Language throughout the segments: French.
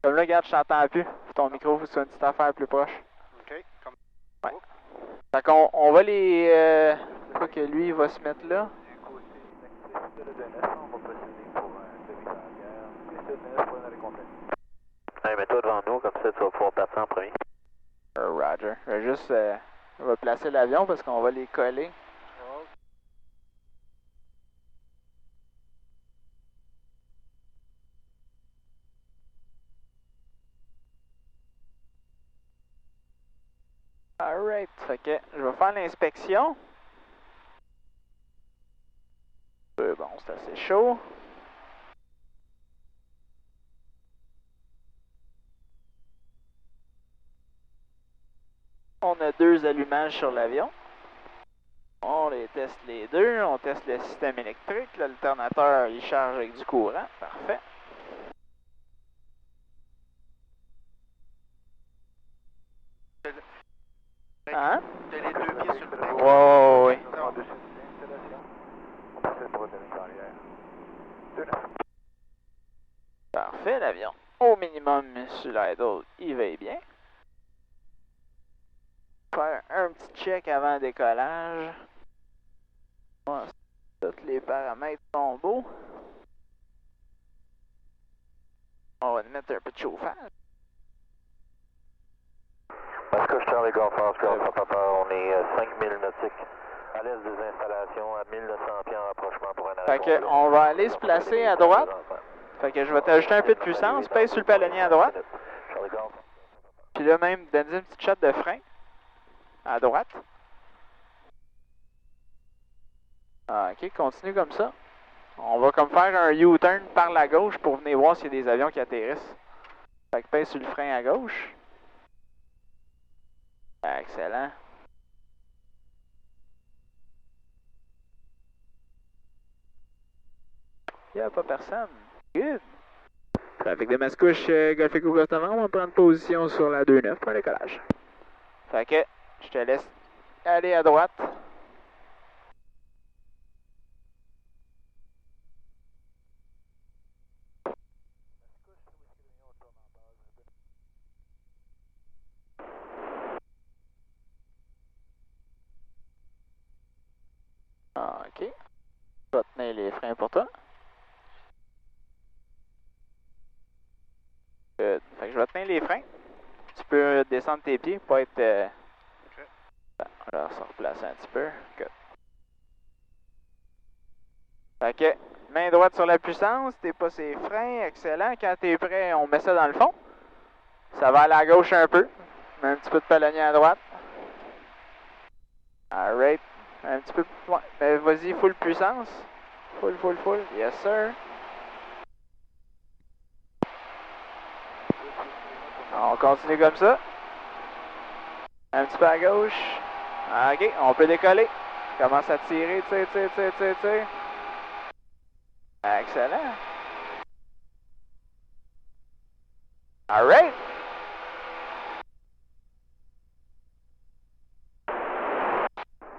Comme là, regarde, je t'entends plus. Ton micro, faut que ce soit une petite affaire plus proche. OK. Comme... Ouais. Fait qu'on on va les... Quoi que lui, il va se mettre là. Du côté inactif de l'EDNF, on va procéder pour un demi-carrière. Piste EDNF pour aller complet. Allez, mets-toi devant nous, comme ça tu vas pouvoir partir en premier. Roger. Je vais juste... on va placer l'avion parce qu'on va les coller. Alright, fait que je vais faire l'inspection. Bon, c'est assez chaud. On a 2 allumages sur l'avion. On les teste les deux. On teste le système électrique. L'alternateur, il charge avec du courant. Parfait. Hein? T'as les 2 pieds sur le frein. Ouais. En dessus de l'installation, on procède pour un demi-carrière. 2-9. Parfait, l'avion. Au minimum sur l'idle, il va bien. Faire un petit check avant le décollage. Bon, tous les paramètres sont beaux. On va mettre un peu de chauffage. Oscar Charlie Golf Oscar, papa, on est 5000 nautiques à l'est des installations, à 1900 pieds en rapprochement pour un arrêt. Fait que on va aller se placer à droite. Fait que je vais t'ajouter un peu de puissance. Pèse sur le palonnier à droite. Charlie Golf. Puis là même, donne-y une petite shot de frein. À droite. Ok, continue comme ça. On va comme faire un U-turn par la gauche pour venir voir s'il y a des avions qui atterrissent. Fait que pèse sur le frein à gauche. Excellent. Il n'y a pas personne. Good. Trafic de Mascouche, Golf Echo Customer, on va prendre position sur la 2-9 pour un décollage. Fait que, je te laisse aller à droite. Ok. Je vais tenir les freins pour toi. Good. Fait que je vais tenir les freins. Tu peux descendre tes pieds pour être... Ok. On va se replacer un petit peu. Good. Fait que, main droite sur la puissance, t'es pas ses freins, excellent. Quand t'es prêt, on met ça dans le fond. Ça va à la gauche un peu. Mets un petit peu de palonnier à droite. Alright. Un petit peu plus loin. Mais vas-y, full puissance. Full. Yes, sir. On continue comme ça. Un petit peu à gauche. Ok, on peut décoller. Commence à tirer, tire. Excellent. Alright.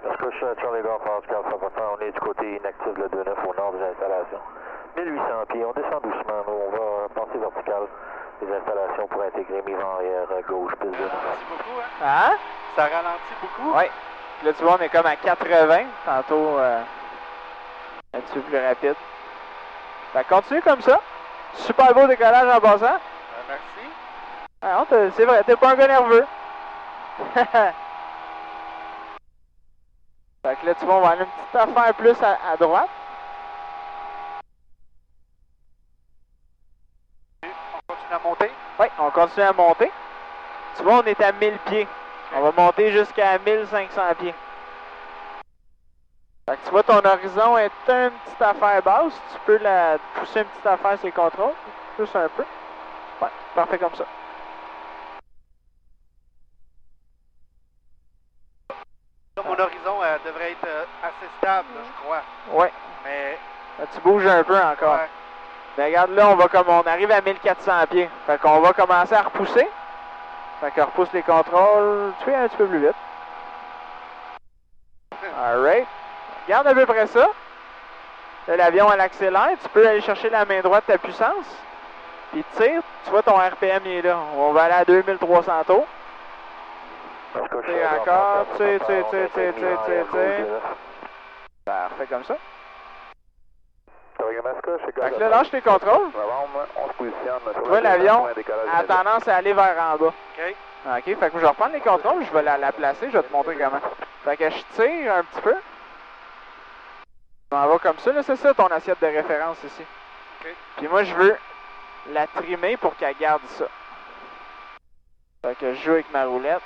Oscar Charlie Golf Oscar, papa, on est du côté inactif de 2-9 au nord des installations. 1800 pieds, on descend doucement, nous, on va passer vertical les installations pour intégrer mi-vent arrière gauche, piste 2. Ça ralentit beaucoup, hein? Hein? Ça ralentit beaucoup? Ouais. Là, tu vois, on est comme à 80. Tantôt, un petit peu plus rapide. Ça continue comme ça. Super beau décollage en passant. Merci. Ah non, c'est vrai, t'es pas un gars nerveux. Fait que là, tu vois, on va aller une petite affaire plus à droite. On continue à monter? Oui, on continue à monter. Tu vois, on est à 1000 pieds. On va monter jusqu'à 1500 pieds. Fait que tu vois, ton horizon est une petite affaire basse. Tu peux la pousser une petite affaire sur les contrôles. Juste un peu. Ouais, parfait comme ça. Là, mon horizon devrait être assez stable, là, je crois. Ouais. Mais, Là, tu bouges un peu encore. ouais. Mais regarde là, on arrive à 1400 pieds. Fait qu'on va commencer à repousser. Fait qu'on repousse les contrôles. Tu fais un petit peu plus vite. Alright. Regarde à peu près ça. Là, l'avion, elle accélère. Tu peux aller chercher la main droite ta puissance. Puis tire, tu vois ton RPM il est là. On va aller à 2300 tours. Tire encore, tire. Parfait comme ça. Fait que là, lâche les contrôles. On se positionne. Tu vois, l'avion a tendance à aller vers en bas. OK. OK, fait que je vais reprendre les contrôles, je vais la placer, je vais te montrer comment. Fait que je tire un petit peu. On va comme ça, là, c'est ça ton assiette de référence ici. OK. Puis moi, je veux la trimer pour qu'elle garde ça. Fait que je joue avec ma roulette.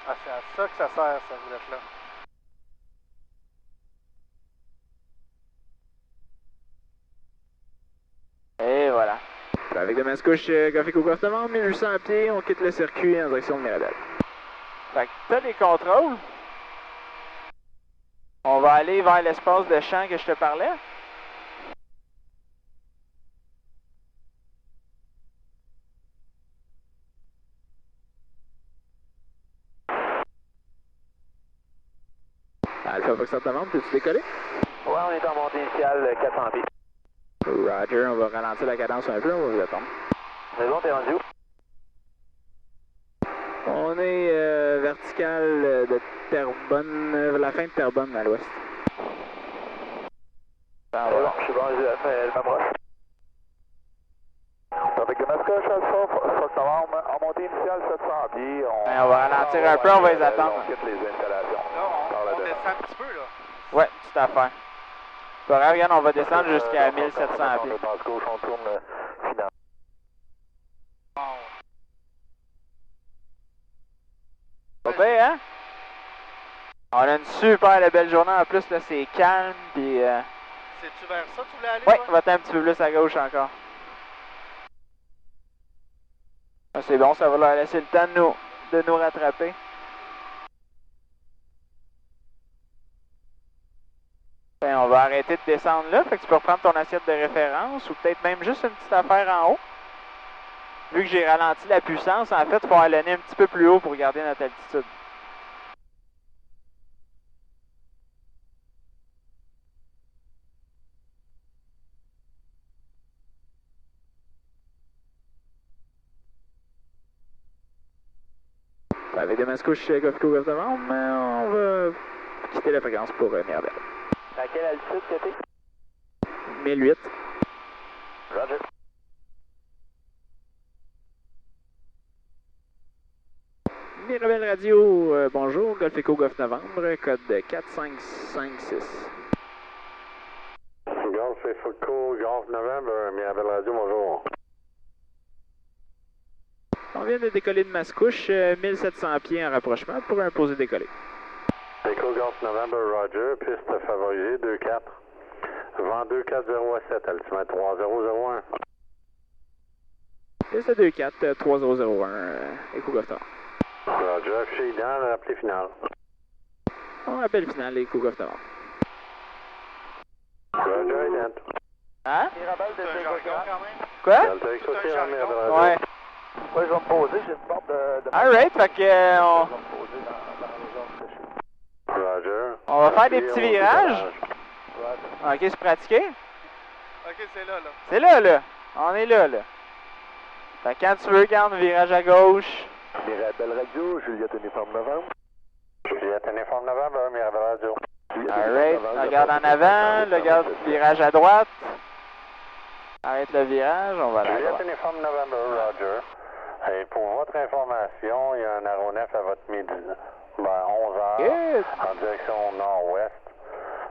Ah, c'est à ça que ça sert, cette roulette-là. Et voilà. Avec de Mascouche, Golf Echo Golf Novembre, 1800 pieds, on quitte le circuit en direction de Mirabel. Fait que t'as les contrôles. On va aller vers l'espace de champ que je te parlais. Alpha Fox Novembre, peux-tu décoller? Ouais, on est en montée initiale, 400 pieds. Roger, on va ralentir la cadence un peu, on va vous attendre. C'est bon, t'es rendu où? On est vertical de Terrebonne, la fin de Terrebonne à l'ouest. Ah, bon, je suis bon, je m'approche. Avec le mascoche Alpha, Fox Novembre, en montée initiale 700 pieds. On va ralentir un peu, on va les attendre. On quitte les installations. Là, on descend un petit peu, là. Ouais, tout à fait. Pas grave, regarde, on va descendre jusqu'à 1700 pieds. On passe gauche, on tourne final. Bon. Pas pire, hein? On a une super belle journée en plus, là, c'est calme, puis... C'est-tu vers ça que tu voulais aller, Ouais, toi? va être un petit peu plus à gauche encore. Ah, c'est bon, ça va leur laisser le temps de nous rattraper. Ben, on va arrêter de descendre là, fait que tu peux reprendre ton assiette de référence ou peut-être même juste une petite affaire en haut. Vu que j'ai ralenti la puissance, en fait, il faut aller un petit peu plus haut pour garder notre altitude. Avec des mascouches Golf Echo Golf Novembre, on va quitter la fréquence pour Mirabel. À quelle altitude que t'es? 1008. Roger. Mirabel Radio, bonjour, Golf Echo Golf Novembre, code 4556. Golf Echo Golf Novembre, Mirabel Radio, bonjour. On vient de décoller de Mascouche, 1700 pieds en rapprochement pour un posé décollé. Echo Golf November, Roger, piste favorisée, 2-4. Vent 2407, altimètre 3001. Piste 24, 3001, Echo Golf Novembre. Roger, affiché idéal, rappelé final. On rappelle final, Echo Golf Novembre. Roger, ident. Hein? Mirabel C'est un jargon, quand même. Quoi? Delta Echo, Tout un Sierra, jargon. Mirabel Radio. Ouais. Ouais, je vais me poser, j'ai une porte de... Alright, fait que Je vais me poser dans les zones que je suis. Roger. on va faire des petits virages. Roger. Ok, c'est pratiqué? OK, c'est là, là. C'est là. On est là. Fait que quand tu veux, garde virage à gauche. Mirabel Radio, Juliette Uniforme Novembre. Juliette, uniforme November, Mirabel Radio. Alright, regarde en avant, regarde virage à droite. Arrête le virage, on va aller à Juliette, droite. uniforme November, Roger. Et pour votre information, il y a un aéronef à votre midi, ben 11h, Good. en direction nord-ouest.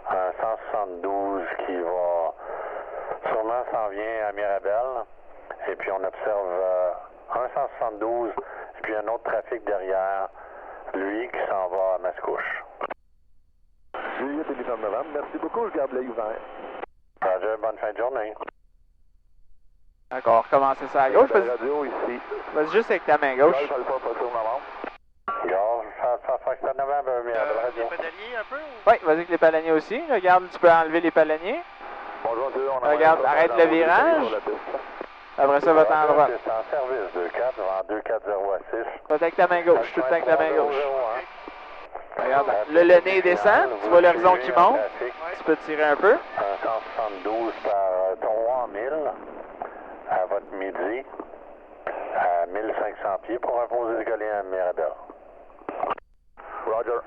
Un 172 qui va sûrement s'en vient à Mirabel. Et puis on observe un 172 et puis un autre trafic derrière lui qui s'en va à Mascouche. Juliette Uniforme Novembre, merci beaucoup, je garde l'œil ouvert. Roger, bonne fin de journée. D'accord, on va recommencer ça à gauche. Mirabel Radio ici. Vas-y juste avec ta main gauche. Golf Alpha Fox Novembre. Golf, Fox November, Mirabel Les Radio. pédaliers, un peu? Ou... Oui, vas-y avec les palaniers aussi. Regarde, tu peux enlever les palaniers. Bonjour, on Regarde, arrête le virage. Après ça, va-t'en à droite. C'est en service, 2-4, vent 2406. Va avec ta main gauche, tout le temps avec ta main gauche. Regarde, le nez descend, tu vois l'horizon qui monte. Tu peux tirer un peu. Un 172 par 3000 à votre votre midi à 1500 pieds pour un posé décollé à Mirabel. Roger.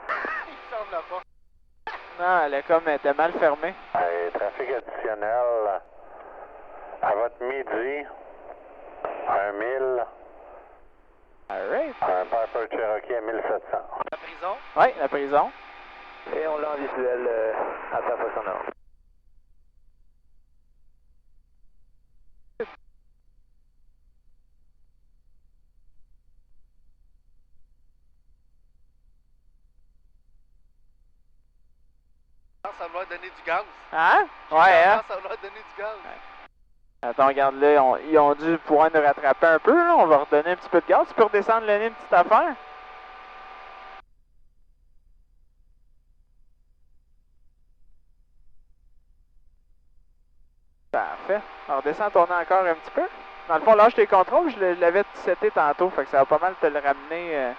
Il ferme la porte. Non, elle est comme, elle était mal fermée. Et trafic additionnel à votre midi, un 1000, Alright. un Piper Cherokee à 1700. La prison. Oui, la prison. Et on l'a en visuel à sa façon nord. Ça va donner du gaz. Hein? Ouais, hein? Ça va donner du gaz. Attends, regarde là, ils ont dû pouvoir nous rattraper un peu, là. On va redonner un petit peu de gaz. Tu peux redescendre le nez, une petite affaire? Parfait. On redescend tourner encore un petit peu. Dans le fond, lâche tes contrôles, je l'avais seté tantôt, fait que ça va pas mal te le ramener.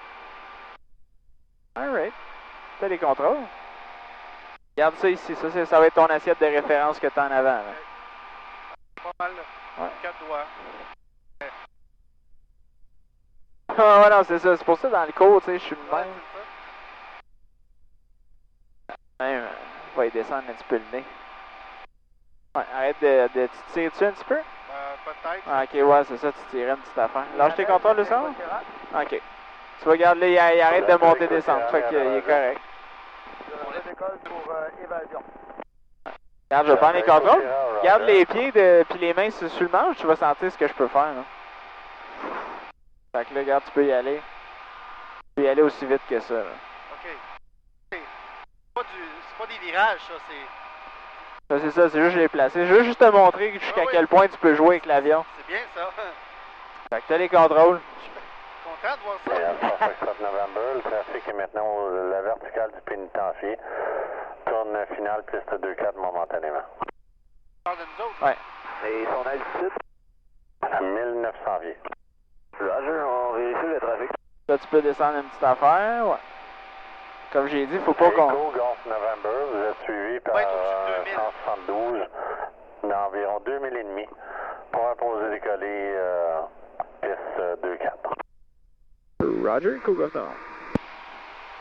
Alright. T'as les contrôles. Regarde ça ici, ça va être ton assiette de référence que t'as en avant. Là. Pas mal. Ouais. 4 doigts. Ah ouais, non, c'est ça. C'est pour ça, dans le cours, tu sais, je suis le Ouais, même. c'est ça. Même, va y descendre un petit peu le nez. Ouais, arrête de tu tires dessus un petit peu? Peut-être. Ah, ok, ouais, c'est ça, tu tirais une petite affaire. Lâche tes contrôles, le son? Ok. Tu vas regarder, il arrête de monter et descendre, fait qu'il est correct. Je décolle pour évasion. Regarde, je vais prendre les contrôles. Garde les pieds puis les mains sur le manche, tu vas sentir ce que je peux faire. Là. Fait que là, regarde, tu peux y aller. Tu peux y aller aussi vite que ça. Là. OK. C'est pas des virages, ça. C'est Ça, c'est ça, c'est juste que je l'ai placé. Je veux juste te montrer jusqu'à Ah oui. quel point tu peux jouer avec l'avion. bien, ça. Fait que t'as les contrôles. Content de voir Et ça. Alpha Foxtrot November, le trafic est maintenant la verticale du pénitencier. Tourne finale, piste 2-4 momentanément. Parle de nous autres. Ouais. Et son altitude? À 1900 pieds. Roger, on vérifie le trafic. Là, tu peux descendre une petite affaire. Ouais. Comme j'ai dit, faut pas qu'on... Echo Golf November, vous êtes suivi par Ouais, au-dessus de 2000. 172 d'environ 2000 et demi pour un posé décollé piste 2-4. Roger, cool, go down.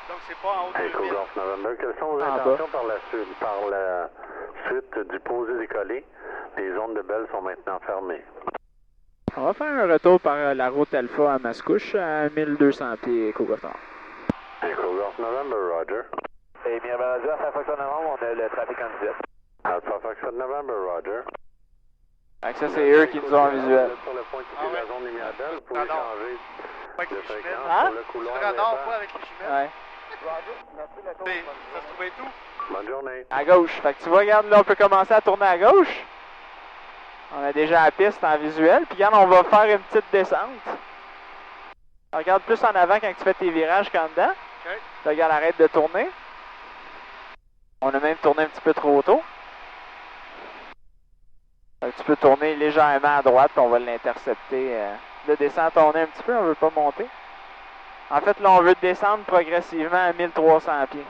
Donc, c'est pas en haut de Echo 2000. Golf November, quelles sont vos En intentions par la suite du posé décollé? Les zones de Bell sont maintenant fermées. On va faire un retour par la route Alpha à Mascouche à 1200 pieds, Cogotar. Echo Golf November, Roger. Et bien, rendu à Saint-Foxtrot Novembre, on a le trafic en visuel. Alpha Foxtrot November, Roger. Fait que ça, c'est eux qui nous ont en visuel. Vous êtes sur le point de quitter Ah ouais. la zone des Mirabelles, vous pouvez Pardon. changer Pas avec de les jumelles. fréquence Hein? sur le couloir. Radar, Vincent. pas avec les jumelles. Ouais. Roger, merci de la tour. Mais ça se trouvait tout. Bonne journée. À gauche. Fait que tu vois, regarde, là, on peut commencer à tourner à gauche. On a déjà la piste en visuel. Puis regarde, on va faire une petite descente. Regarde plus en avant quand tu fais tes virages qu'en dedans. OK. Là, regarde, arrête de tourner. On a même tourné un petit peu trop tôt. Fait que tu peux tourner légèrement à droite, puis on va l'intercepter. Là, descends tourner un petit peu, on veut pas monter. En fait, là, on veut descendre progressivement à 1300 pieds.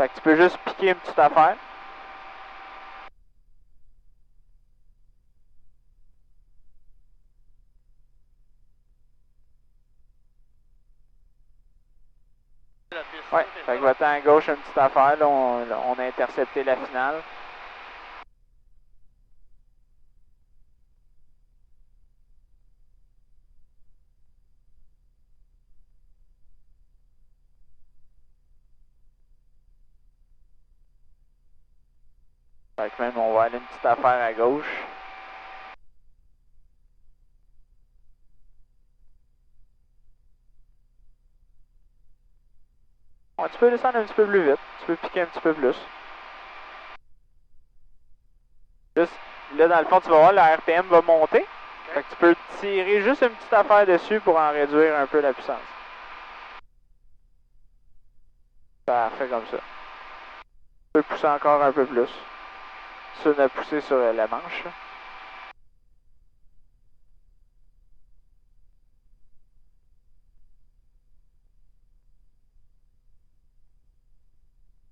Fait que tu peux juste piquer une petite affaire. La piste. Ouais, fait que va-t'en à gauche une petite affaire, là, on a intercepté la finale. Fait que même, on va aller une petite affaire à gauche. Ouais, tu peux descendre un petit peu plus vite. Tu peux piquer un petit peu plus. Juste, là, dans le fond, tu vas voir, la RPM va monter. Fait que tu peux tirer juste une petite affaire dessus pour en réduire un peu la puissance. Parfait, comme ça. Tu peux pousser encore un peu plus. Ça, on a poussé sur la manche. Là.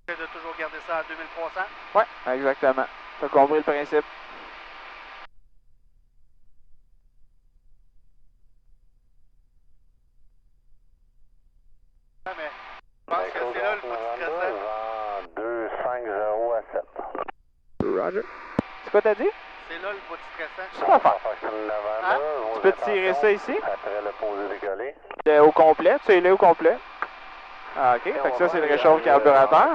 De toujours garder ça à 2300. Ouais, exactement. T'as compris le principe. roger. C'est quoi t'as dit? C'est là le bout stressant. C'est pas faire. Hein? Tu peux tirer ça ici? Après le posé décollé. Au complet, tu sais, il est au complet. Ah, ok, fait que ça c'est le réchauffe carburateur.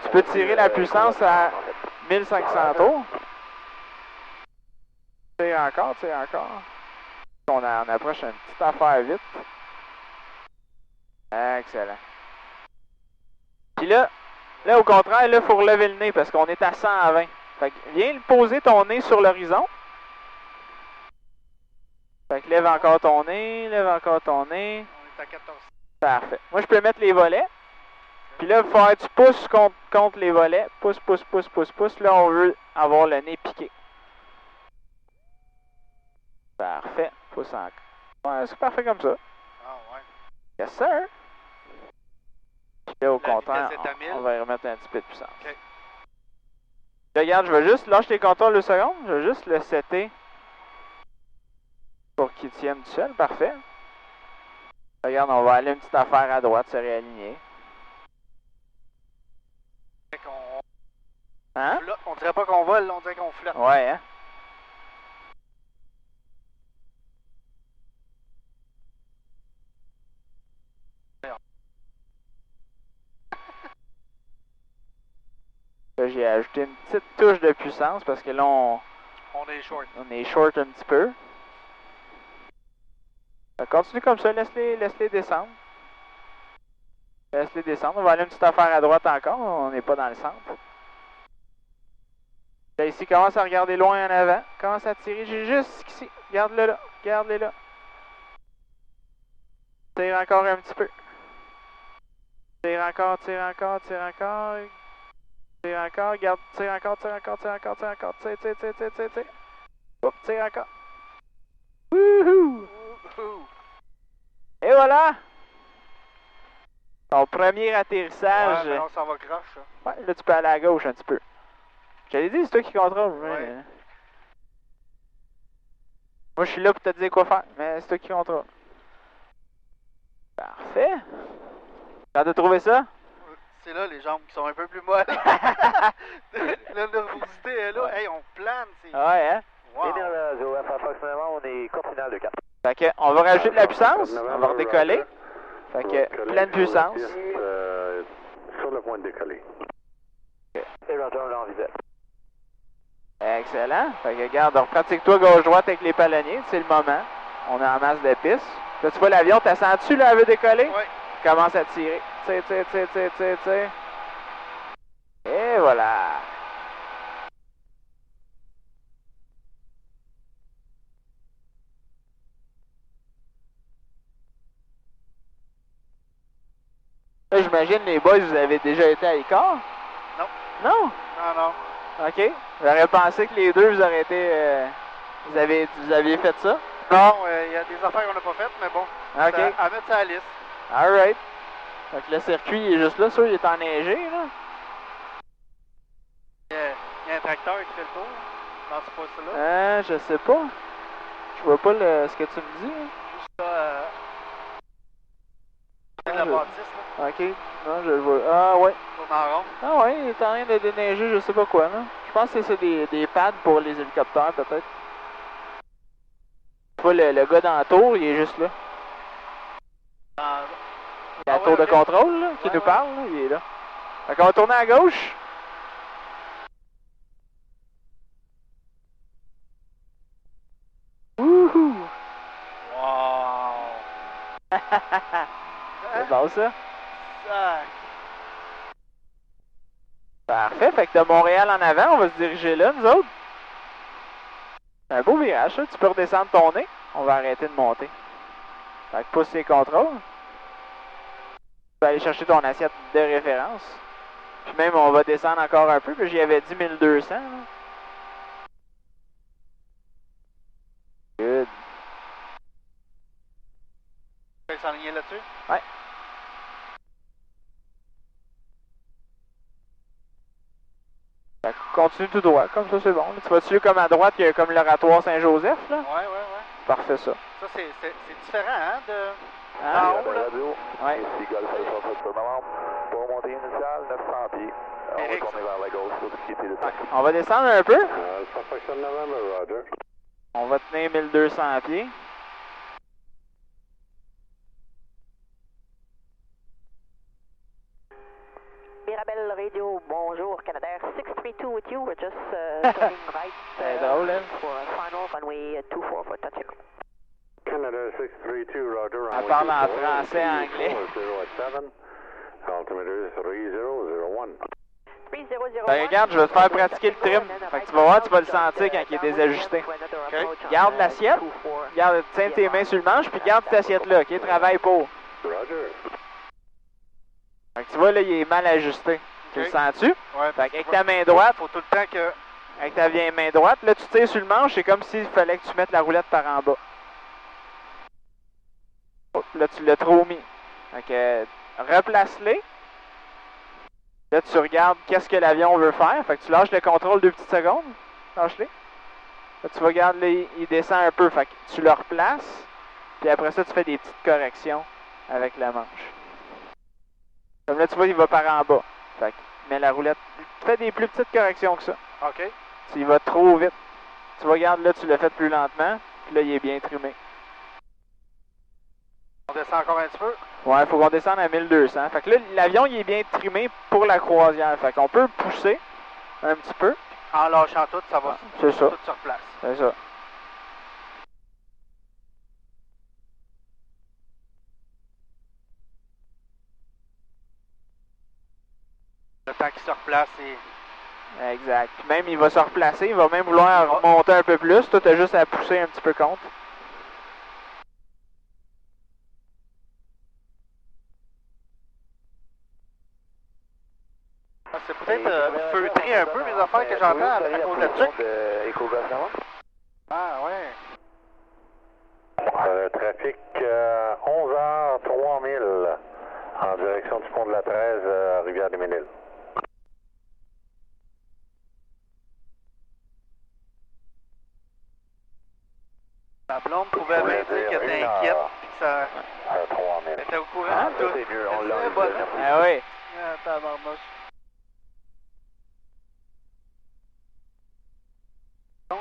Tu peux tirer la puissance à 1500 tours. Tire encore, tire encore. On approche une petite affaire vite. Excellent. Puis là au contraire, là, il faut relever le nez parce qu'on est à 120. Fait que viens poser ton nez sur l'horizon. Fait que lève encore ton nez, lève encore ton nez. On est à 14. Parfait. Moi, je peux mettre les volets. Puis là, il faut que tu pousses contre les volets. Pousse, pousse, pousse, pousse, pousse. Là, on veut avoir le nez piqué. Parfait. Pousse encore. Ouais, c'est parfait comme ça. Ah ouais. Yes, sir. Puis là, au La contraire, vitesse est à 1000. on va y remettre un petit peu de puissance. OK. Là, regarde, je vais juste lâcher les contrôles 2 secondes. Je vais juste le setter pour qu'il tienne tout seul. Parfait. Regarde, on va aller une petite affaire à droite, se réaligner. Fait qu'on Hein? flotte. On dirait pas qu'on vole, on dirait qu'on flotte. Ouais, hein? Là, j'ai ajouté une petite touche de puissance parce que là, On est short. on est short un petit peu. Continue comme ça, laisse-les descendre. Laisse-les descendre. On va aller une petite affaire à droite encore. On n'est pas dans le centre. Là, ici, commence à regarder loin en avant. Commence à tirer. J'ai juste ici. Garde-le là. Garde-les là. Tire encore un petit peu. Tire encore, tire encore, tire encore. Tire encore, garde, tire encore, tire encore, tire encore, tire encore. Tire, tire, tire, tire, tire, tire. Hop, tire encore. Wouhou! Ouh. Et voilà! Ton premier atterrissage. Ouais, mais on s'en va croche, ça. Ouais, là, tu peux aller à gauche un petit peu. Je t'avais dit, c'est toi qui contrôle. Ouais. Moi, je suis là pour te dire quoi faire, mais c'est toi qui contrôle. Parfait. Quand t'as trouvé ça? C'est là les jambes qui sont un peu plus molles. La nervosité est là. Hey, on plane. C'est... Ouais, hein? Wow. Approximatement, on est course finale de 4. Fait que, on va rajouter de la puissance. On va redécoller. Fait que, pleine puissance. Sur le point de décoller. Et Roger, on est en visite. Excellent. Fait que, regarde, pratique-toi gauche-droite avec les palonniers. C'est le moment. On est en masse de piste. Là, tu vois l'avion, t'as senti, là, elle veut décoller? Ouais. Commence à tirer. Tire, tire, tire, tire, tire, tire. Et voilà. Là, j'imagine, les boys, vous avez déjà été à l'écart? Non. Non? Non, non. OK. J'aurais pensé que les deux, vous auriez été... vous aviez fait ça? Non, il y a des affaires qu'on n'a pas faites, mais bon. OK. Ça, à mettre ça à la liste. Alright. Fait que le circuit il est juste là, sûr, il est enneigé, là. Il y a un tracteur qui fait le tour. Non, c'est pas ça là. Je sais pas. Je vois pas ce que tu me dis. Hein. Juste là, c'est de la je- bâtisse, là. OK. Non, je le vois. Ah, ouais. Tourne en rond. Ah, ouais, il est en train de déneiger, je sais pas quoi, là. Je pense que c'est des pads pour les hélicoptères, peut-être. Tu vois, le gars dans la tour, il est juste là. La Ah tour ouais, de ok. contrôle, là, qui Ouais, nous ouais. parle, là, il est là. Fait qu'on va tourner à gauche. Wouhou! Wow. C'est bon, ça? Sac. Parfait. Fait que de Montréal en avant, on va se diriger là, nous autres. C'est un beau virage, ça. Tu peux redescendre ton nez. On va arrêter de monter. Fait que pousse les contrôles. Tu peux aller chercher ton assiette de référence. Puis même, on va descendre encore un peu, puis j'y avais dit 1200. Là. Good. Tu peux s'enligner là-dessus? Ouais. Fait que continue tout droit, comme ça c'est bon. Là, tu vas-tu comme à droite, il y a comme l'oratoire Saint-Joseph, là? Ouais, ouais, ouais. Parfait ça. Ça, c'est différent, hein, de... Hein? En haut, là. Radio. Ouais. Ici Golf Alpha Foxtrot Novembre. Pour montée initiale, 900 pieds. On va Eric, tourner vers la gauche pour quitter le temps. On va descendre un peu. Alpha Foxtrot November, Roger. On va tenir 1200 pieds. Mirabel Radio, bonjour, Canadair 632 with you. We're just turning right C'est drôle, hein? for a final runway 24 for touching. Canada 632, Roger. Elle parle en français, anglais. 007. Altimeter 3001. 3001. Ben, regarde, je vais te faire pratiquer le trim. Fait que tu vas voir, tu vas le sentir quand il est désajusté. Garde l'assiette. Garde, tiens tes mains sur le manche, puis garde cette assiette-là, OK? Travaille pour. Roger. Fait que tu vois, là, il est mal ajusté. Tu le Ok. sens-tu? Ouais, Fait qu'avec ta main droite, faut tout le temps que... avec ta vieille main droite, là, tu tires sur le manche, c'est comme s'il fallait que tu mettes la roulette par en bas. Oh, là, tu l'as trop mis. Fait que, replace-les. Là, tu regardes qu'est-ce que l'avion veut faire. Fait que tu lâches le contrôle 2 petites secondes. Lâche-les. Là, tu vas regarder, là, il descend un peu. Fait que tu le replaces. Puis après ça, tu fais des petites corrections avec la manche. Comme là, tu vois, il va par en bas. Fait que, mets la roulette. Tu fais des plus petites corrections que ça. OK. Tu y vas trop vite. Tu vas regarder, là, tu l'as fait plus lentement. Puis là, il est bien trimé. On descend encore un petit peu. Ouais, il faut qu'on descende à 1200. Fait que là, l'avion, il est bien trimé pour la croisière. Fait qu'on peut pousser un petit peu. En lâchant tout, ça va C'est ça. tout sur place. C'est ça. Le temps qu'il se replace et... Exact. Puis même, il va se replacer. Il va même vouloir remonter un peu plus. Toi, t'as juste à pousser un petit peu contre. Ah, c'est peut-être feutré un peu, mes affaires que j'entends à cause de la tuque. Echo Golf Novembre. Ah, ouais. Trafic 11h 3000 en direction du pont de la 13 à Rivière-des-Ménil. Ma blonde pouvait bien dire qu'elle était inquiète puis que ça... 3000. Elle était au courant Ah, de ça tout. c'est mieux, on l'a C'est eu. bon, Merci. Ah oui. Ah, tabarnouche. Donc,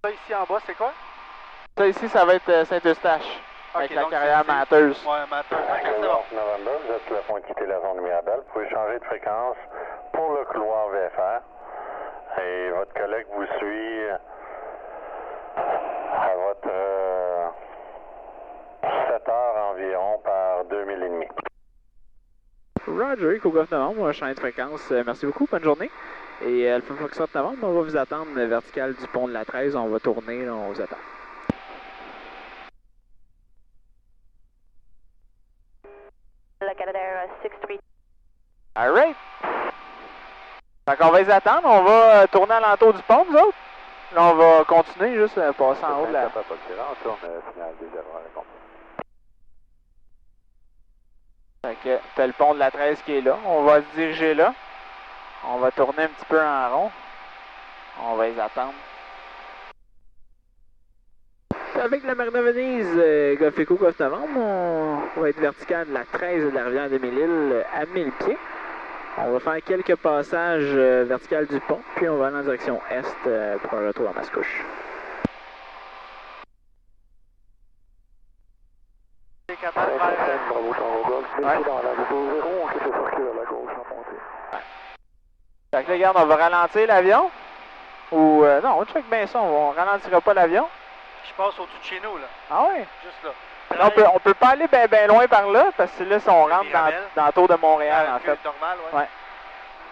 ça ici en bas, c'est quoi? Ça ici, ça va être Saint-Eustache. Avec Ok, la donc carrière c'est- menteuse. Ouais, Matter. Ok, c'est bon. Golf November, vous êtes sur le point de quitter la zone Mirabel. Vous pouvez changer de fréquence pour le couloir VFR. Et votre collègue vous suit à votre 7 heures environ par 2000 et demi. Roger, Echo Golf Novembre, on va changer de fréquence. Merci beaucoup, bonne journée. Et Alpha Foxtrot Novembre, on va vous attendre vertical du pont de la 13. On va tourner, là, on vous attend. Le Canadair 632. Alright. Fait qu'on va les attendre. On va tourner à l'entour du pont, nous autres. Là, on va continuer, juste passer en haut de la... On tourne final des erreurs à compter. Fait que t'as le pont de la 13 qui est là. On va se diriger là. On va tourner un petit peu en rond. On va les attendre. Avec la Marina Venise, Golf Echo Golf Novembre, on va être vertical de la 13 de la rivière des Mille-Îles à 1000 pieds. On va faire quelques passages verticales du pont, puis on va aller en direction est pour un retour à Mascouche. C'est capable de faire... Bravo, Tango Golf. Ouais. Ici dans la nouveau zéro, on quitte le circuit à la gauche en montée. Fait que là, regarde, on va ralentir l'avion. Ou, non, on check bien ça, on ralentira pas l'avion. Je passe au-dessus de chez nous, là. Ah ouais? Juste là. Là, on peut pas aller ben loin par là, parce que là, si on rentre dans le tour de Montréal, en fait. Normal, ouais. Ouais.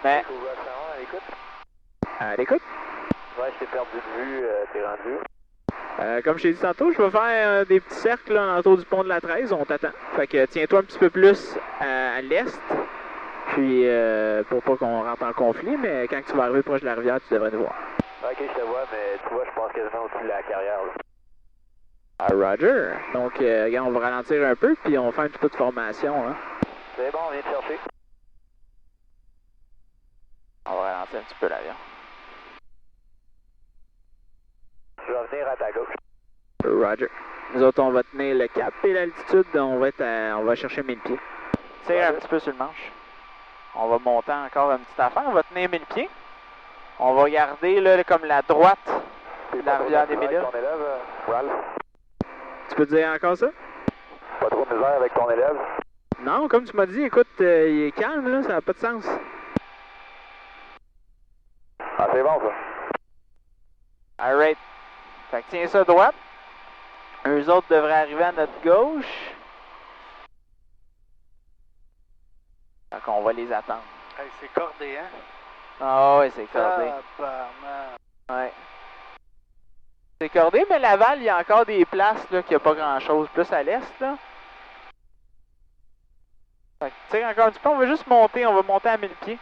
Mais, Echo Golf Novembre, à l'écoute. à l'écoute. Ouais, je t'ai perdu de vue, t'es rendu. Comme je t'ai dit tantôt, je vais faire des petits cercles là, autour du pont de la 13, on t'attend. Fait que tiens-toi un petit peu plus à l'est, puis pour pas qu'on rentre en conflit, mais quand tu vas arriver proche de la rivière, tu devrais nous voir. Ok, je te vois, mais tu vois, je passe quasiment au-dessus de la carrière, là. Ah, Roger. Donc, regarde, on va ralentir un peu, puis on va faire un petit peu de formation. Hein. C'est bon, on vient te chercher. On va ralentir un petit peu l'avion. Je vais venir à ta gauche. Roger. Nous autres, on va tenir le cap et l'altitude, on va chercher 1000 pieds. Tire un petit peu sur le manche. On va monter encore une petite affaire, on va tenir 1000 pieds. On va garder là, comme la droite de la rivière des Mille. Tu peux dire encore ça? Pas trop de misère avec ton élève? Non, comme tu m'as dit, écoute, il est calme, là, ça n'a pas de sens. Ah, c'est bon, ça. Alright. Fait que tiens ça à droite. Eux autres devraient arriver à notre gauche. Fait qu'on va les attendre. Hey, c'est cordé, hein? Ah ouais, c'est cordé. Tabarnak. Ouais. C'est cordé, mais Laval, il y a encore des places là qu'il n'y a pas grand-chose. Plus à l'est, là. Fait que, tire encore un petit peu, on va juste monter, on va monter à 1000 pieds.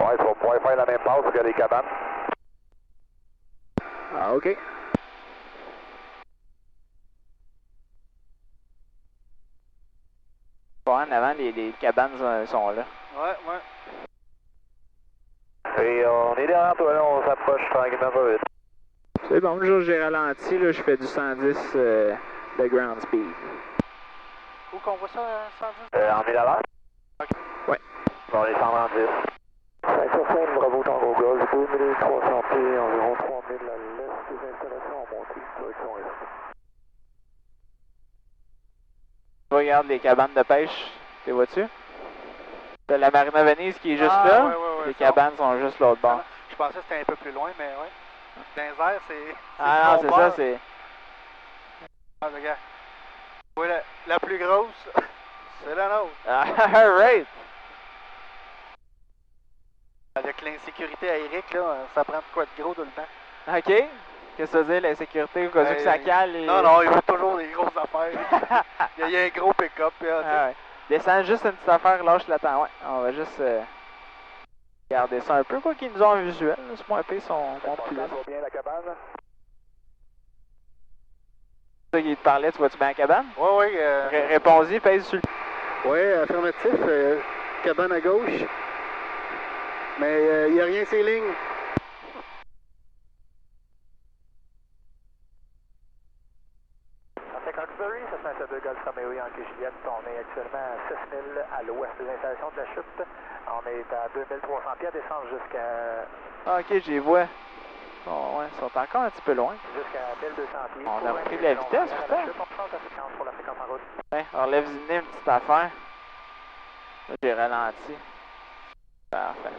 Ouais, tu vas pouvoir faire la même passe que les cabanes. Ah, OK. Bon, en avant, les cabanes sont là. Ouais, ouais. Et on est derrière toi, là, on s'approche tranquillement pas vite. C'est bon, le jour où j'ai ralenti, là, je fais du 110 de ground speed. Où qu'on voit ça, 110? En 1000 à l'heure? OK. Ouais. On est 110. 5 sur 5, bravo Tango Golf, 2300 pieds, environ 3000 à l'est des installations en montée, direction est. Regarde les cabanes de pêche, tu vois-tu? T'as la Marina Venise qui est juste là, ouais, les cabanes sont juste l'autre bord. Je pensais que c'était un peu plus loin, mais ouais. Dans les airs, c'est... Ah non, c'est ça, c'est... Ah, regarde. Oui, la plus grosse, c'est la nôtre. Alright! Avec l'insécurité aérienne, là, ça prend de quoi de gros tout le temps. OK. Qu'est-ce que ça veut dire, la sécurité, au cas où que ça cale? Et... Non, il faut toujours des grosses affaires. Il y a un gros pick-up. Ah ouais. Descends juste une petite affaire, lâche le temps. Ouais, on va juste garder ça un peu, quoi qu'ils nous ont en visuel. C'est moins épais, son plus Ça va bien la cabane? C'est ça qui te parlait, tu vois-tu bien la cabane? Oui. Réponds-y, pèse sur le... Oui, affirmatif. Cabane à gauche. Mais il n'y a rien ces lignes. Ça se met à 2 Golf Romeo Yankee Juliette. On est actuellement à 6000 à l'ouest des installations de la chute. On est à 2300 pieds à descendre jusqu'à... Ah, OK, j'y vois. Bon, ouais, ils sont encore un petit peu loin. Jusqu'à 1200 pieds. On a repris de la vitesse, putain. On prend la fréquence pour la fréquence en route. Ouais, enlève-y une petite affaire. Là, j'ai ralenti. Parfait.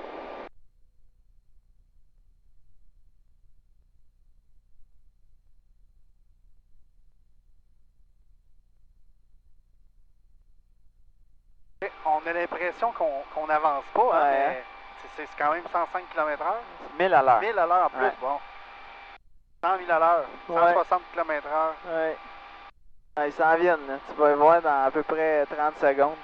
On a l'impression qu'on n'avance pas, hein, Ouais, mais c'est quand même 105 km/h. 1000 à l'heure. 1000 à l'heure en plus, Ouais. bon. 100 000 à l'heure, Ouais. 160 km/h. Ouais. Ouais, ils s'en viennent, là. Tu vas les voir dans à peu près 30 secondes.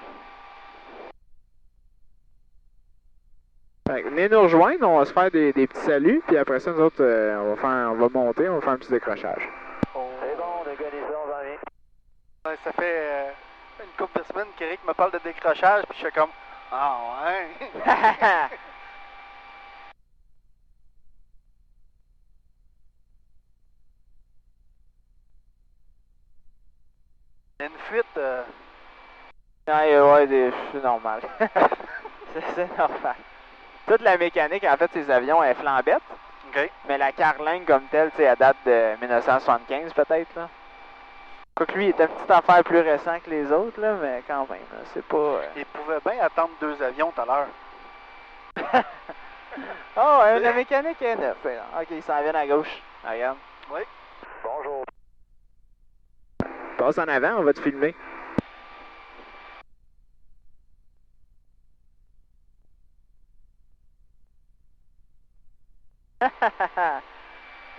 Fait que venez nous rejoindre, on va se faire des petits saluts, puis après ça, nous autres, on va monter, on va faire un petit décrochage. C'est bon, on organise ça, on va bien. Ouais, ça fait une couple de semaines qu'Éric me parle de décrochage, puis je suis comme, ah ouais. Il y a une fuite. Ouais, c'est normal. c'est normal. Toute la mécanique, en fait, ces avions, elle est flambette. OK. Mais la carlingue comme telle, tu sais, elle date de 1975 peut-être, là. Quoique lui, il était une petite affaire plus récent que les autres, là, mais quand même, là, c'est pas... Il pouvait bien attendre 2 avions tout à l'heure. Oh, ouais, la mécanique est neuve. OK, ils s'en viennent à gauche. Regarde. Oui. Bonjour. Passe en avant, on va te filmer.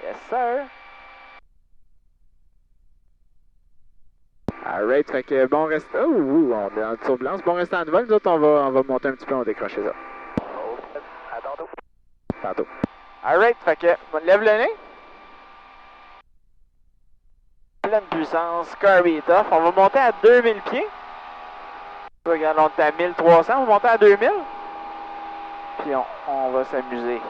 Yes, sir. Alright, fait que bon reste. Oh, on est en turbulence. Bon restant de vol, nous autres, on va monter un petit peu, on va décrocher ça. À tantôt. Tantôt. Alright, fait que lève le nez. Pleine puissance, Kirby est off. On va monter à 2000 pieds. Regarde, on est à 1300, on va monter à 2000. Puis on va s'amuser.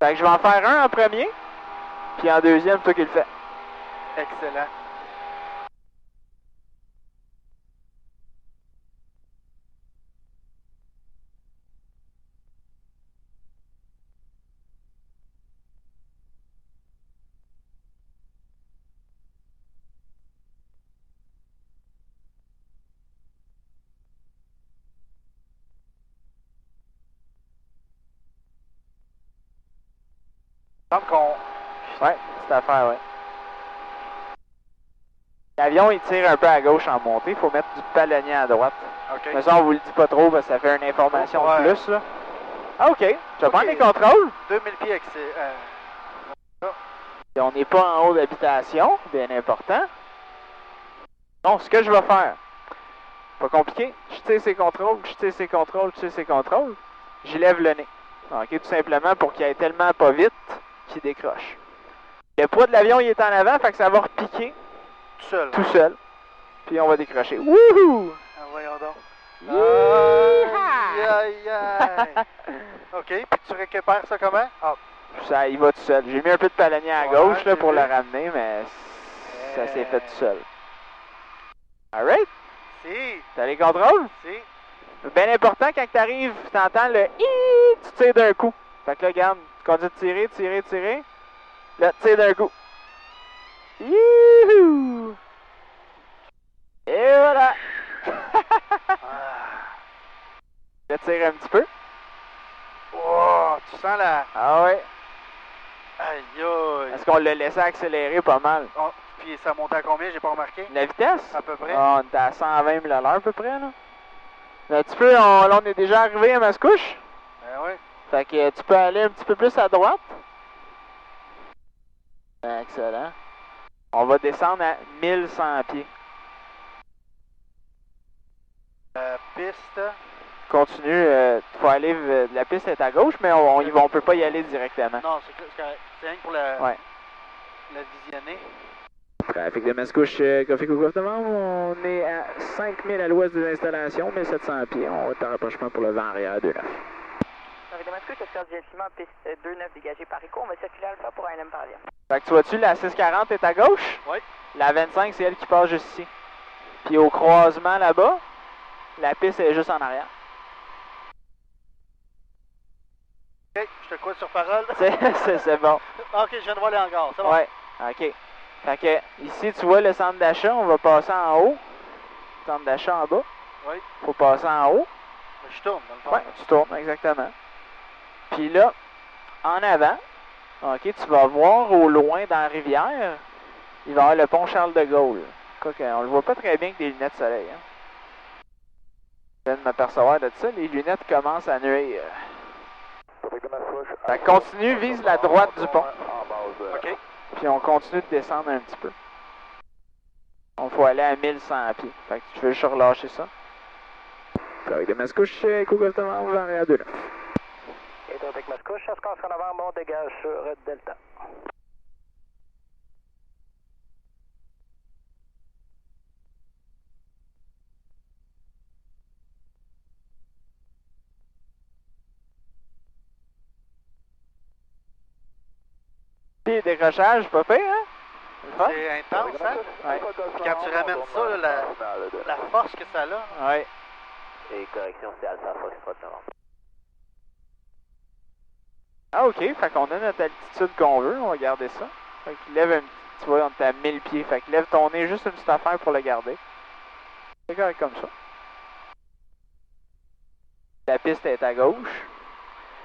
Fait que je vais en faire un en premier. Puis en deuxième, toi qui le fais. Excellent. Il me semble qu'on... Ouais, c'est affaire, ouais. L'avion, il tire un peu à gauche en montée. Il faut mettre du palonnier à droite. OK. Mais ça, on vous le dit pas trop parce que ça fait une information Ouais. de plus, là. Ah, OK. Je vais Ok. prendre les contrôles. 2000 pieds avec ces... Et on n'est pas en haut d'habitation, bien important. Donc, ce que je vais faire, pas compliqué, je tire ses contrôles, je tire ses contrôles, je tire ses contrôles, j'y lève le nez. OK, tout simplement pour qu'il aille tellement pas vite qu'il décroche. Le poids de l'avion, il est en avant, fait que ça va repiquer tout seul. tout seul. Puis on va décrocher. Wouhou! Ah, voyons donc. Yeeha! Aïe, aïe, aïe. OK, puis tu récupères ça comment? Ah, Ça, il va tout seul. J'ai mis un peu de palonnier à Ouais, gauche là, j'ai pour vu. le ramener, mais ça s'est fait tout seul. Alright? si, T'as les contrôles? si. Bien important, quand tu arrives, tu entends le hi, tu tires d'un coup. Fait que là, regarde, tu continues de tirer, tirer, tirer. Là, tu tires d'un coup. Youhou! Et voilà! Je tire un petit peu. Oh, tu sens la... Ah ouais. Aïe, aïe. Est-ce qu'on l'a laissé accélérer pas mal? Oh, puis ça montait à combien? J'ai pas remarqué. La vitesse? À peu près. Ah, on était à 120 000 à l'heure à peu près, là. Un petit peu, là, on est déjà arrivé à Mascouche. Ben oui. Fait que tu peux aller un petit peu plus à droite. Excellent. On va descendre à 1100 pieds. Piste. Continue, faut aller, la piste est à gauche, mais on peut pas y aller directement. Non, c'est rien que pour la visionner. Trafic de Mascouche, Coffee Cook on est à 5000 à l'ouest des installations, 1700 pieds. On va être en rapprochement pour le vent arrière 2-9. Avec de Mascouche, escale du bâtiment, piste 2-9 dégagée par Rico. On va circuler Alpha pour un M par avion. Fait que tu vois-tu, la 640 est à gauche? Oui. La 25, c'est elle qui passe juste ici. Puis au croisement là-bas, la piste est juste en arrière. OK, je te crois sur parole. C'est bon. OK, je viens de voir les hangars, c'est bon. Ouais, OK. Fait que ici, tu vois le centre d'achat, on va passer en haut. Centre d'achat en bas. Oui. Faut passer en haut. Je tourne, dans le fond. Ouais, tu tournes, exactement. Puis là, en avant, OK, tu vas voir au loin dans la rivière, il va y avoir le pont Charles de Gaulle. Quoique, on le voit pas très bien avec des lunettes de soleil. Hein. Je viens de m'apercevoir de ça, les lunettes commencent à nuire. Fait que continue, vise la droite du pont. OK. Puis on continue de descendre un petit peu. On faut aller à 1100 pieds. Fait que tu veux juste relâcher ça. Avec des Mascouches, Google Novembre, vers à 2 là. Et avec Mascouche, ça se casse en novembre, on dégage sur Delta. Puis décrochage, pas fait, hein? Le fun? C'est intense, hein? Ouais. Puis quand tu ramènes ça, là, la force que ça a. Ouais. Et correction, c'est Alpha Foxtrot novembre. Ah, OK. Fait qu'on a notre altitude qu'on veut. On va garder ça. Fait que lève un petit... Tu vois, on est à 1000 pieds. Fait que lève ton nez juste une petite affaire pour le garder. C'est correct comme ça. La piste est à gauche.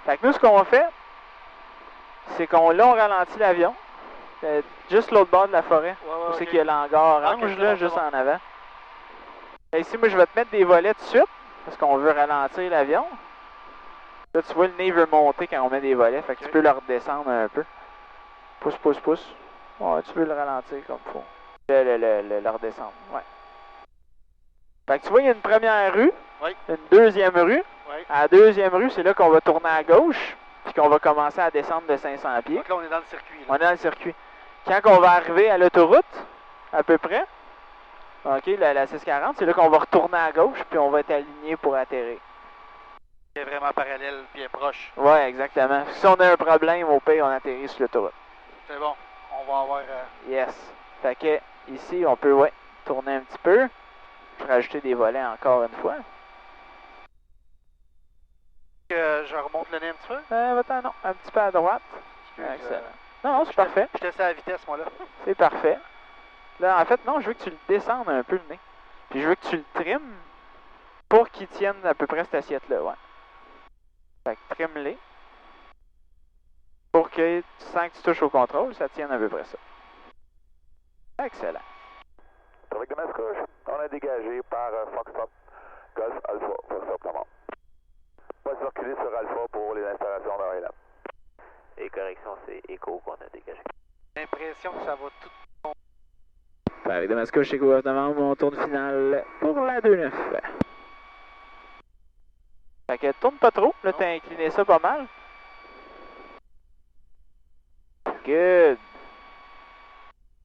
Fait que nous, ce qu'on fait, c'est qu'on là, on ralentit l'avion. Juste l'autre bord de la forêt. Où c'est qu'il y a l'hangar orange, Ok, là, c'est juste bon. en avant. Et ici, moi, je vais te mettre des volets tout de suite. Parce qu'on veut ralentir l'avion. Là, tu vois, le nez veut monter quand on met des volets. Fait que tu peux le redescendre un peu. Pousse, pousse, pousse. Ouais, tu veux le ralentir comme il faut. Le redescendre, ouais. Fait que tu vois, il y a une première rue. Oui. Une deuxième rue. Oui. À la deuxième rue, c'est là qu'on va tourner à gauche. Puis qu'on va commencer à descendre de 500 pieds. Donc là, on est dans le circuit. On Là. est dans le circuit. Quand on va arriver à l'autoroute, à peu près, OK, la 640, c'est là qu'on va retourner à gauche, puis on va être aligné pour atterrir. C'est vraiment parallèle, bien proche. Ouais, exactement. Si on a un problème, au pire, on atterrit sur l'autoroute. C'est bon. On va avoir... Yes. Fait que ici, on peut tourner un petit peu. Je vais rajouter des volets encore une fois. Je remonte le nez un petit peu. Va-t'en, non, un petit peu à droite. Excellent. Non, c'est parfait. Je te laisse à la vitesse, moi, là. C'est parfait. Là, en fait, non, je veux que tu le descendes un peu le nez. Puis je veux que tu le trimes pour qu'il tienne à peu près cette assiette-là, ouais. Fait que trime-les. Pour que tu sens que tu touches au contrôle, ça tienne à peu près ça. Excellent. Avec de Mascouche, on a dégagé par Foxtrot, Golf Alpha, Foxtrot commande. On va circuler sur Alpha pour les installations de là. Et correction, c'est Echo qu'on a dégagé. J'ai l'impression que ça va tout. Avec Damascus chez gouvernement, mon tour de finale pour la 2-9. Fait que tourne pas trop, là t'as incliné ça pas mal. Good.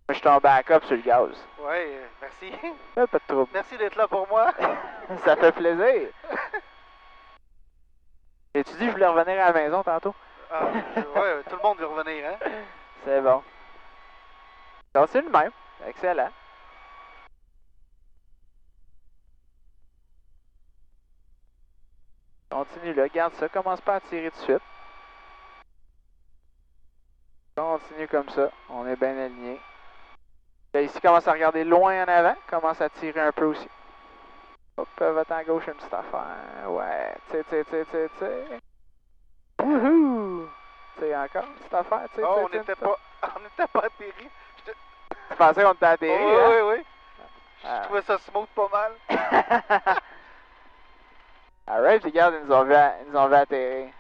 Moi je suis en backup sur le gaz. Ouais, merci. Pas de trouble. Merci d'être là pour moi. Ça fait plaisir. Et tu dis que je voulais revenir à la maison tantôt? Ah, ouais, tout le monde veut revenir, hein? C'est bon. Continue le même. Excellent. Continue là, garde ça. Commence pas à tirer tout de suite. Continue comme ça. On est bien aligné. Là, ici, commence à regarder loin en avant. Commence à tirer un peu aussi. Hop, va-t'en à gauche une petite affaire. Ouais, tire. Wouhou! Tire encore une petite affaire, Oh, on n'était pas atterri. Tu pensais qu'on était atterri, oh, hein? Oui. Je trouvais ça smooth pas mal. Alright, puis regarde, ils nous ont vu atterrir.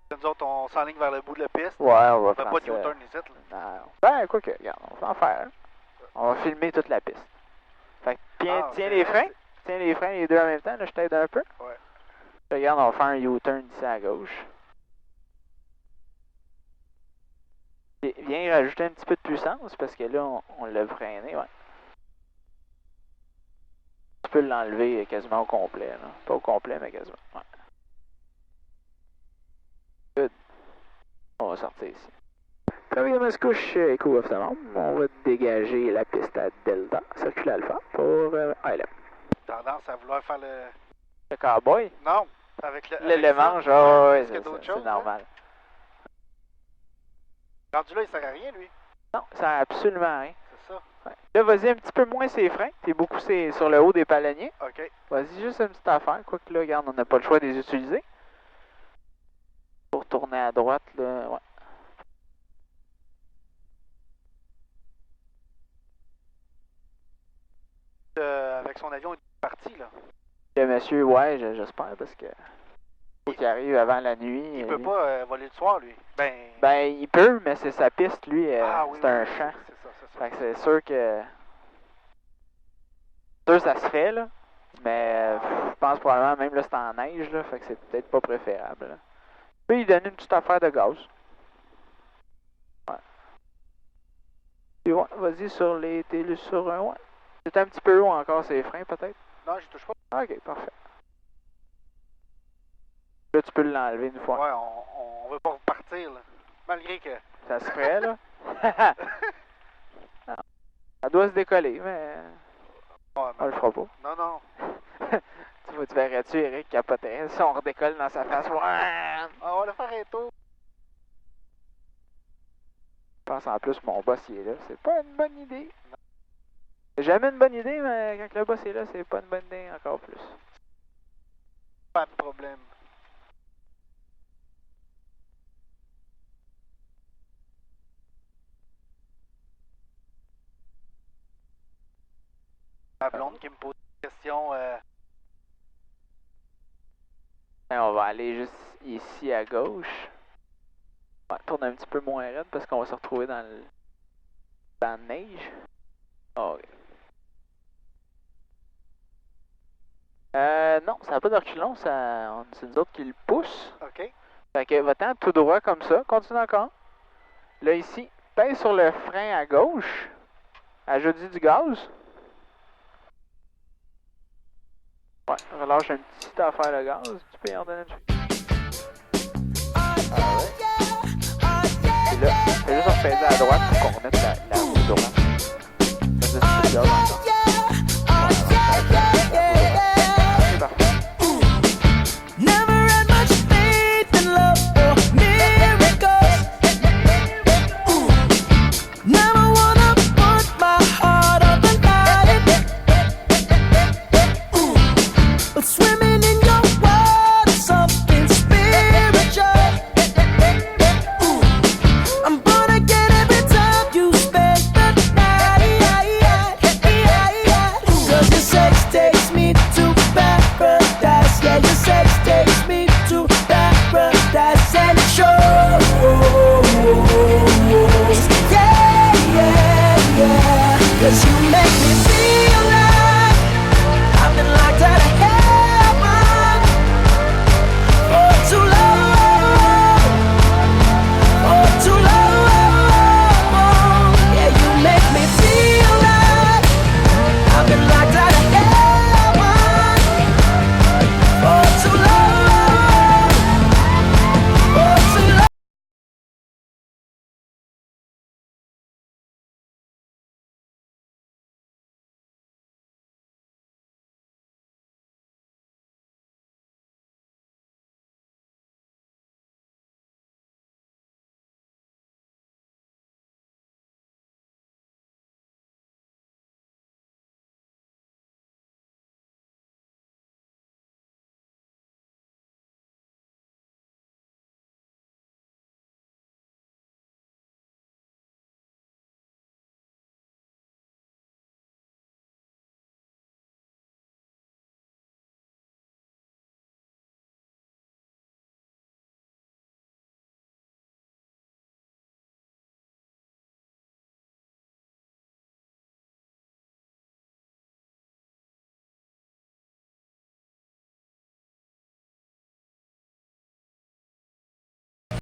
Nous autres, on s'enligne vers le bout de la piste. Ouais, on va On fait faire pas de ça. U-turn ici, là. Non. Ben, quoi que, regarde, on va en faire. On va filmer toute la piste. Fait que, tiens c'est les vrai, freins. Tiens les freins les deux en même temps, là, je t'aide un peu. Ouais. Regarde, on va faire un U-turn ici à gauche. Et viens rajouter un petit peu de puissance, parce que là, on l'a freiné, ouais. Tu peux l'enlever quasiment au complet, là. Pas au complet, mais quasiment, ouais. Good. On va sortir ici. Comme il me couche Echo of the Monde, on va dégager la piste à Delta, circuler Alpha pour ILM. Tendance à vouloir faire le... Le cowboy? Non, avec le... Le mange, oh, ouais, Est-ce qu'il y a d'autres c'est choses, normal. Rendu là, il sert à rien, lui. Non, ça sert absolument à rien. C'est ça. Ouais. Là, vas-y un petit peu moins ses freins. T'es beaucoup sur le haut des palonniers. OK. Vas-y juste une petite affaire. Quoique là, regarde, on n'a pas le choix de les utiliser. Pour tourner à droite, là, ouais. Avec son avion, il est parti, là. Le monsieur, ouais, j'espère, parce que... Faut qu'il arrive avant la nuit. Il peut pas voler le soir, lui. Ben, il peut, mais c'est sa piste, lui. Oui, c'est un champ. C'est ça. Fait que c'est sûr que... C'est sûr ça se fait, là. Mais je pense probablement, même là, c'est en neige, là. Fait que c'est peut-être pas préférable, là. Tu peux lui donner une petite affaire de gaz. Ouais. Puis ouais, vas-y sur les... T'es sur un, ouais. C'est un petit peu haut encore, ses freins, peut-être? Non, je touche pas. Ok, parfait. Là, tu peux l'enlever une fois. Ouais, on veut pas repartir, là. Malgré que... Ça se ferait, là. Non. Ça doit se décoller, mais... Ouais, On le fera pas. Non. Tu verrais-tu, Eric, capoter si on redécolle dans sa face? Ouais! On va le faire un tour. Je pense en plus mon boss il est là. C'est pas une bonne idée. C'est jamais une bonne idée, mais quand le boss est là, c'est pas une bonne idée encore plus. Pas de problème. Ma blonde qui me pose une question. On va aller juste ici à gauche. Ouais, tourne un petit peu moins raide parce qu'on va se retrouver dans le banc de neige. Ok. Non, ça n'a pas de reculon, c'est nous autres qui le poussent. OK. Fait que va-t'en tout droit comme ça, continue encore. Là ici, pèse sur le frein à gauche, ajoute du gaz. Ouais, relâche une petite affaire de gaz, tu peux y en donner une. Puis là, c'est juste repaiser à droite pour qu'on remette la roue droite. Ça faisait ce là encore. C'est parfait. Never had much faith in love or miracles. Never wanna put my heart up and lie. But swimming in your water, something spiritual. I'm gonna get every time you spend the night. 'Cause your sex takes me to paradise. Yeah, your sex takes me to paradise and it shows. Yeah, 'cause you make me